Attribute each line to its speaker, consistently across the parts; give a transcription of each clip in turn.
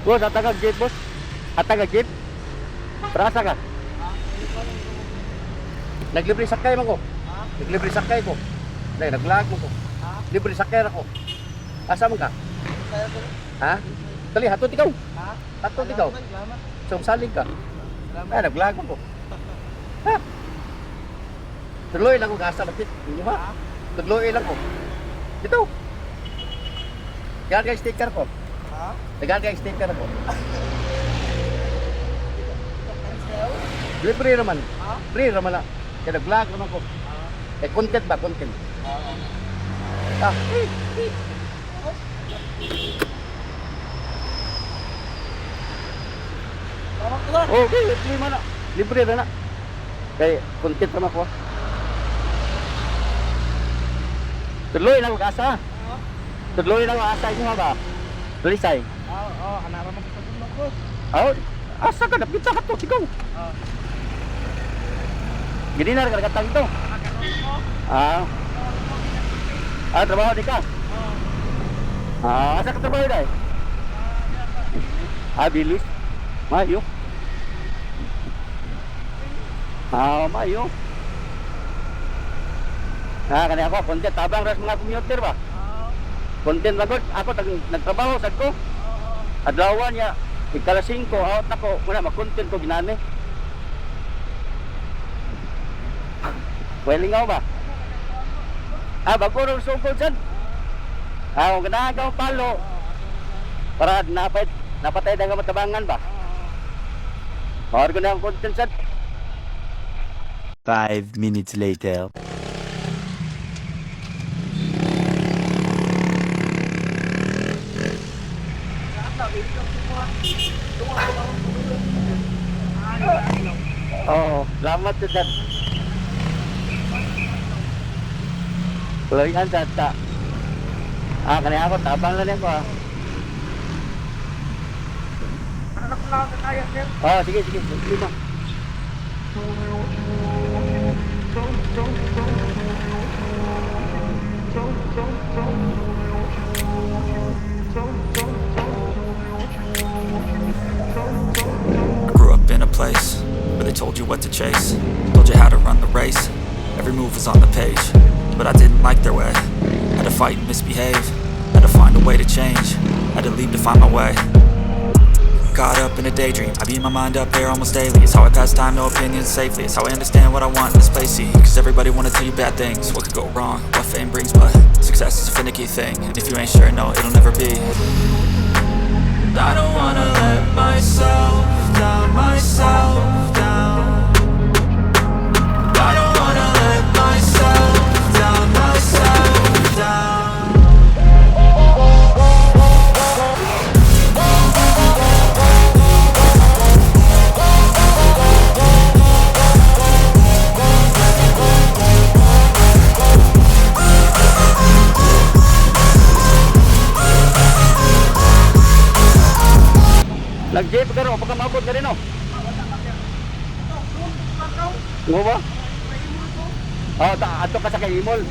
Speaker 1: Boss, atagag jeep, boss. Atagag jeep. Prasa ka. Naglibre sakay man ko. Naglibre sakay ko. Naglag mo ko. Libre sakay ako. Asa man ka? Ha? Dali, hatod ikaw. Hatod ikaw. Salig ka. Naglag mo ko. Ha? Tuloy lang ko gasa bakit? Inyo ha? Tuloy lang ko. Dito. Tagal ka sticker ko. Tagal ka sticker ko. Libre naman. Free naman lang. Kaya nag-vlog naman ko. Eh, content ba? Content. Okay, libre man na. Libre na na. Kaya content naman ko. Tuloy lang asa. Tuloy lang asa inyo ba? Tulisay.
Speaker 2: Hanaran mo sa tulog ko.
Speaker 1: Asa ka napita ka to ikaw. Gini na katang to. Trabaho di ka. Asa ka trabaho dai? Bilis. Mayo. Mayo. Kani ako content tabang ras mga commuter ba? Content lang ako nagtrabaho sad ko. Adlawan ya ikalas 5 out ako muna mag-content ko ginani. Welingaw ba? Bago rin sugod sad. Kung ganahan ka palo para napatay na matabangan ba? Or ko na ang content sad.
Speaker 3: 5 minutes later.
Speaker 1: Selamat tu Dad. Peluian tak. Kena aku tabang lah ni aku.
Speaker 2: Anak ko lang kaya sir.
Speaker 1: Sige. Lima.
Speaker 4: I grew up in a place where they told you what to chase, told you how to run the race. Every move was on the page, but I didn't like their way. Had to fight and misbehave, had to find a way to change, had to leave to find my way. Caught up in a daydream, I beat my mind up there almost daily. It's how I pass time, no opinions safely. It's how I understand what I want in this place, see. Cause everybody wanna tell you bad things, what could go wrong, what fame brings. But success is a finicky thing, and if you ain't sure, no, it'll never be. I don't wanna let myself down, myself down. I don't wanna let myself down, myself down.
Speaker 1: Nag-jeep ka rin, pagka maabot ka rin o. Nga ba? Ato ka sa kay Imol.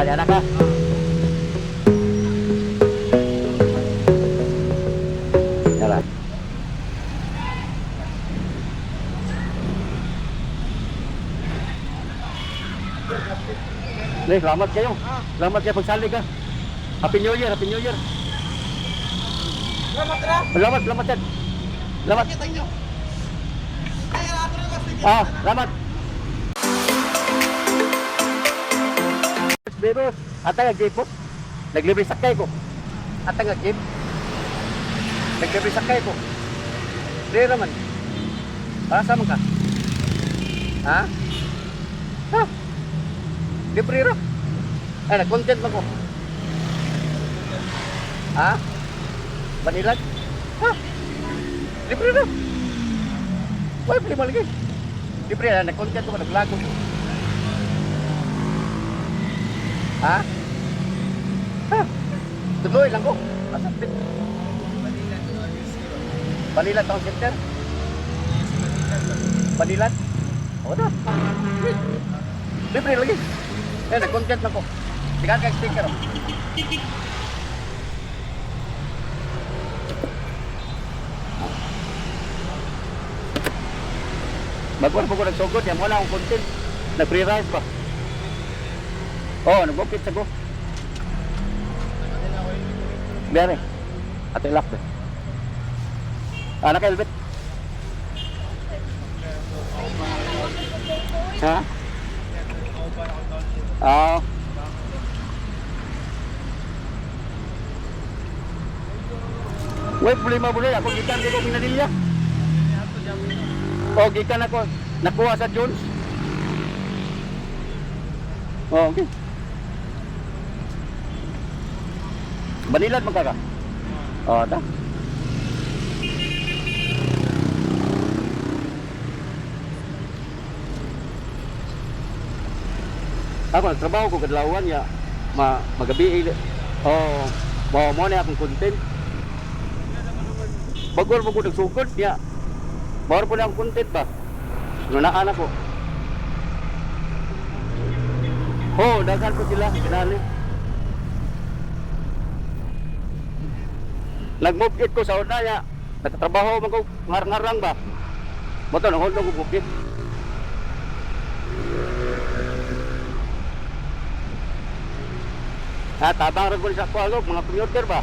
Speaker 1: Diyan ka. Jalan. Selamat kayo. Selamat kayo pagsalig ha. Happy New Year, Happy New Year.
Speaker 2: Selamat ra.
Speaker 1: Selamat Chad. Selamat.
Speaker 2: Kita nyo.
Speaker 1: Selamat. Bebos, atang nag-jeep po. Naglibre sakay ko. Atang nag-jeep. Naglibre sakay ko. Libre naman. Para sa ka? Ha? Libre ra. Nag-content man ko. Ha? Banilag? Ha? Libre na. Why beli mo lagi? Libre na, nag-content ko, naglago. Ha? Ha? Tuloy lang ko. Asap din. Banilat Town Center? Banilat? O na. Libre lagi. Eh, nag-content lang ko. Tigaan kang sticker. Oh. Baguan po ko nagsugod, yan wala akong content. Nag-free rise ba? Oo, nag-bukit sa ko. Biyari. Ato ilak ba? Naka-helmet. Ha? Oo. Wait, problema mo rin. Ako gikan dito Minadilla. O, gikan ako. Nakuha sa Jones. O, okay. Banilad magkaka? O, ta. Ako nagtrabaho ko kadlawan ya magabi oh mo na akong content. Bagor mo ko nagsugod ya. Bawar po na akong content ba? Nunaan ako. Oh, daghan ko sila kinali. Nag-move it ko sa una ya. Nagtatrabaho man ko ngarang ba. Moto nang hold ko bukit. Tabang rin ko sa kualog, mga commuter ba?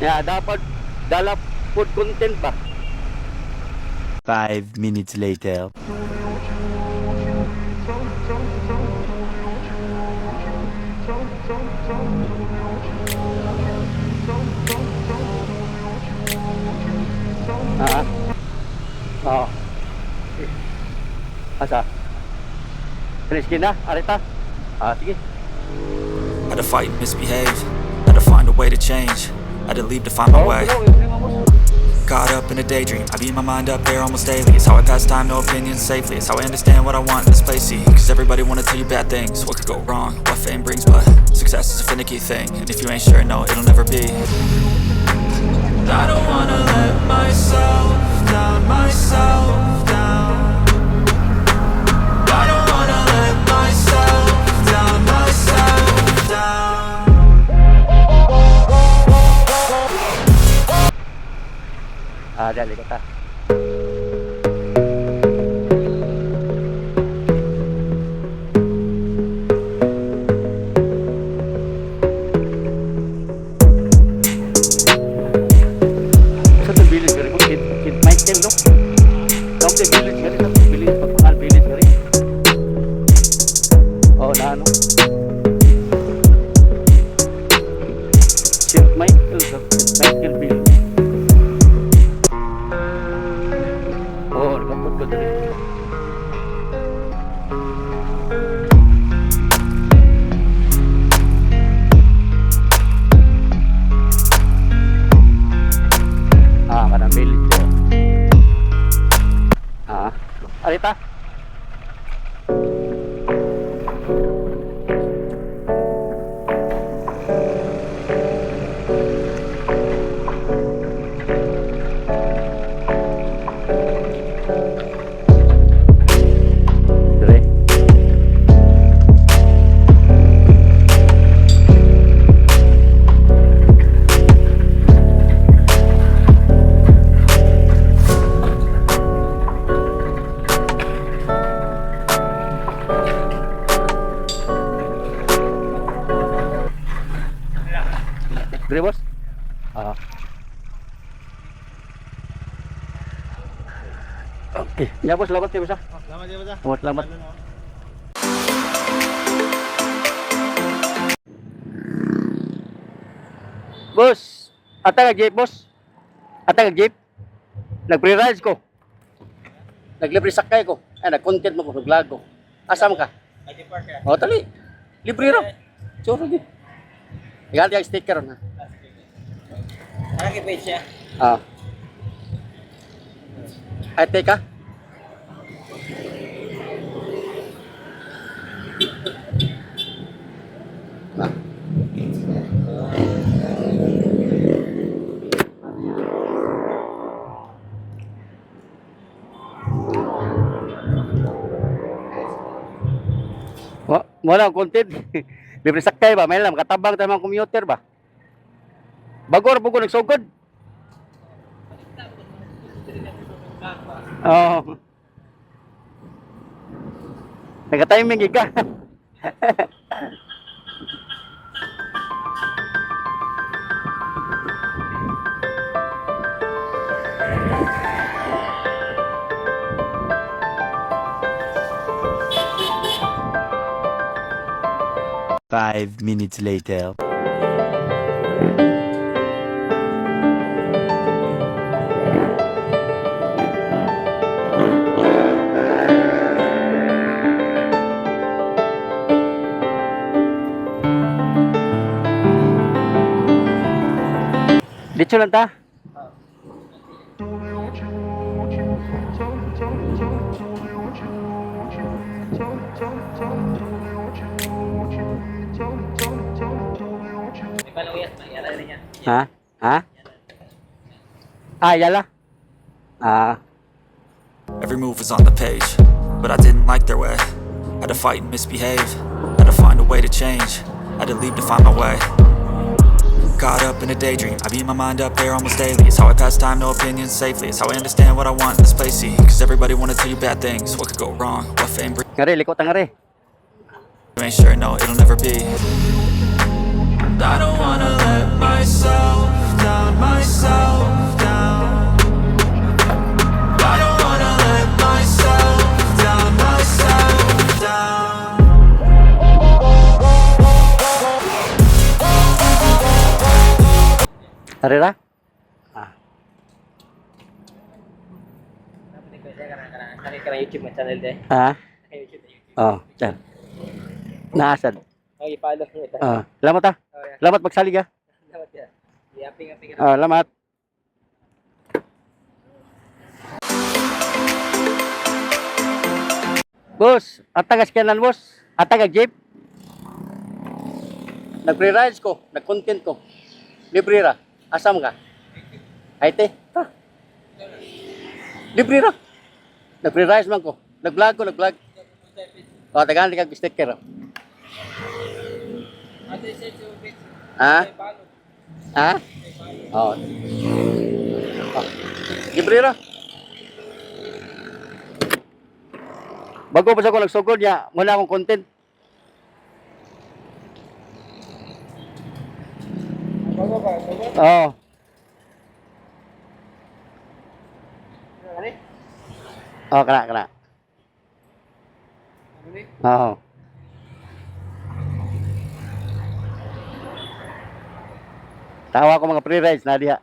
Speaker 1: Dapat dala food content ba?
Speaker 3: 5 minutes later.
Speaker 1: Oo. Asa? Kriskin na, arita. Sige.
Speaker 4: Had to fight and misbehave, had to find a way to change, had to leave to find my way. Caught up in a daydream, I beat my mind up there almost daily. It's how I pass time, no opinions safely. It's how I understand what I want in this place, see. Cause everybody wanna tell you bad things, what could go wrong, what fame brings. But success is a finicky thing, and if you ain't sure, no, it'll never be. I don't wanna let myself down, myself down. I don't wanna let myself down, myself down.
Speaker 1: Dali ka ta. Sa bilis gari ko kid Michael no. Daw te bilis gari sa bilis pagpakal bilis gari. Oh, na ano. Kid Michael sa Michael bilis. Kanang village ko. Arita. Dire boss? Okay. Ya bos, selamat ya bos.
Speaker 2: Selamat ya, Bos.
Speaker 1: Oh, selamat. Bos, ata nga jeep bos. Ata nga jeep. Nag-pre-ride ko. Naglibre sakay ko. Nag-content mo ko, nag-vlog ko. Asa mo ka?
Speaker 2: Nag-park ka.
Speaker 1: O, tali. Libre ra. Sure, di. Iganti ang sticker na.
Speaker 2: Ano kipage siya?
Speaker 1: Ah. Ay, teka. Ah. Wala ang content. Libre sakay ba? May lang, makatabang tayo mga commuter ba? Bagor po ko nagsugod. Oo. Nagka-timing ka.
Speaker 3: Five minutes later.
Speaker 1: Dito lang ta.
Speaker 2: May baluyas na yan niya.
Speaker 1: Ha? Ha? Ah, yala. Ah.
Speaker 4: Every move was on the page, but I didn't like their way. Had to fight and misbehave, had to find a way to change, had to leave to find my way. Caught up in a daydream, I beat my mind up there almost daily. It's how I pass time, no opinions safely. It's how I understand what I want in this place, see. Cause everybody wanna tell you bad things, what could go wrong, what fame brings.
Speaker 1: Ngari, likot ang ngari.
Speaker 4: You ain't sure, no, it'll never be. I don't wanna let myself down, myself down. I don't wanna let myself down, myself down.
Speaker 1: Harira? Ah.
Speaker 2: Karena YouTube mo channel deh.
Speaker 1: Ah.
Speaker 2: YouTube.
Speaker 1: Oh, yan. Naasad.
Speaker 2: Oh, i-follow mo ito.
Speaker 1: Ah, salamat ah.
Speaker 2: Oh, yeah.
Speaker 1: Salamat magsalig ah.
Speaker 2: Dapat yan. I-uping.
Speaker 1: Ah, salamat. Boss, at tagas kanan boss. At taga jeep. Nag-pre-rides ko, nag-content ko. Libre ra. Asam ka? Ay te. Ha? Libre ra. Nag-pre-rides man ko. Nag-vlog ko, nag-vlog. O, tagaan kag sticker. Ha? Ha? Oh. Oh. Libre ra. Bago pa sa ko nagsugod niya, muna akong content. Oo. Oh, kana. Oo. Tawa ko mga pre-rides na diha.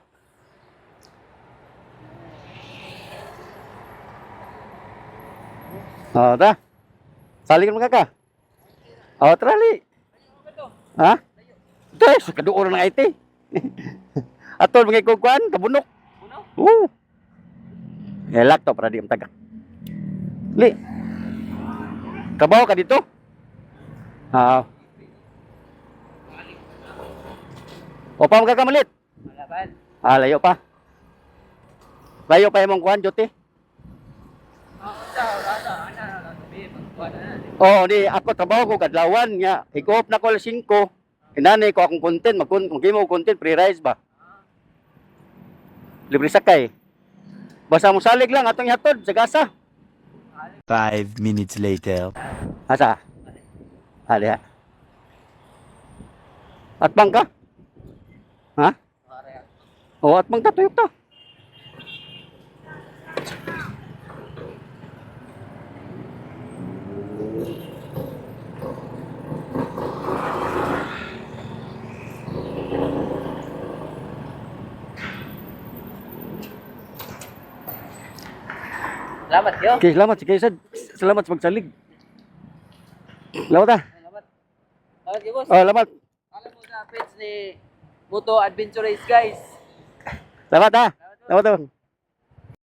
Speaker 1: Oh, ta. Saling mo ka. Oh, trali. Ha? Dahil sa kaduoran ng IT. Atol mga ikukuan, kabunok. Oo. Elak to para di magtagak. Li. Kabaw ka dito? Oo. O pa magkakamalit? Ah, layo pa. Layo pa yung kuhan, Jote. Oh, di ako trabaho ko kadlawan nga. Higop na ko alas 5. Inanay ko akong content, mag-mo content pre-rise ba. Libre sakay. Basta mo salig lang atong ihatod sa gasa.
Speaker 3: 5 minutes later.
Speaker 1: Asa? Ali ha. At bang ka? Ha? Oh, at bang tatuyok ta.
Speaker 2: Salamat yo.
Speaker 1: Okay, salamat si Kaisad. Salamat sa pagsalig. Salamat ah.
Speaker 2: Salamat. Salamat yo, boss.
Speaker 1: Oh, salamat.
Speaker 2: Follow mo sa page ni Moto Adventure Race, guys.
Speaker 1: Salamat ha. Salamat.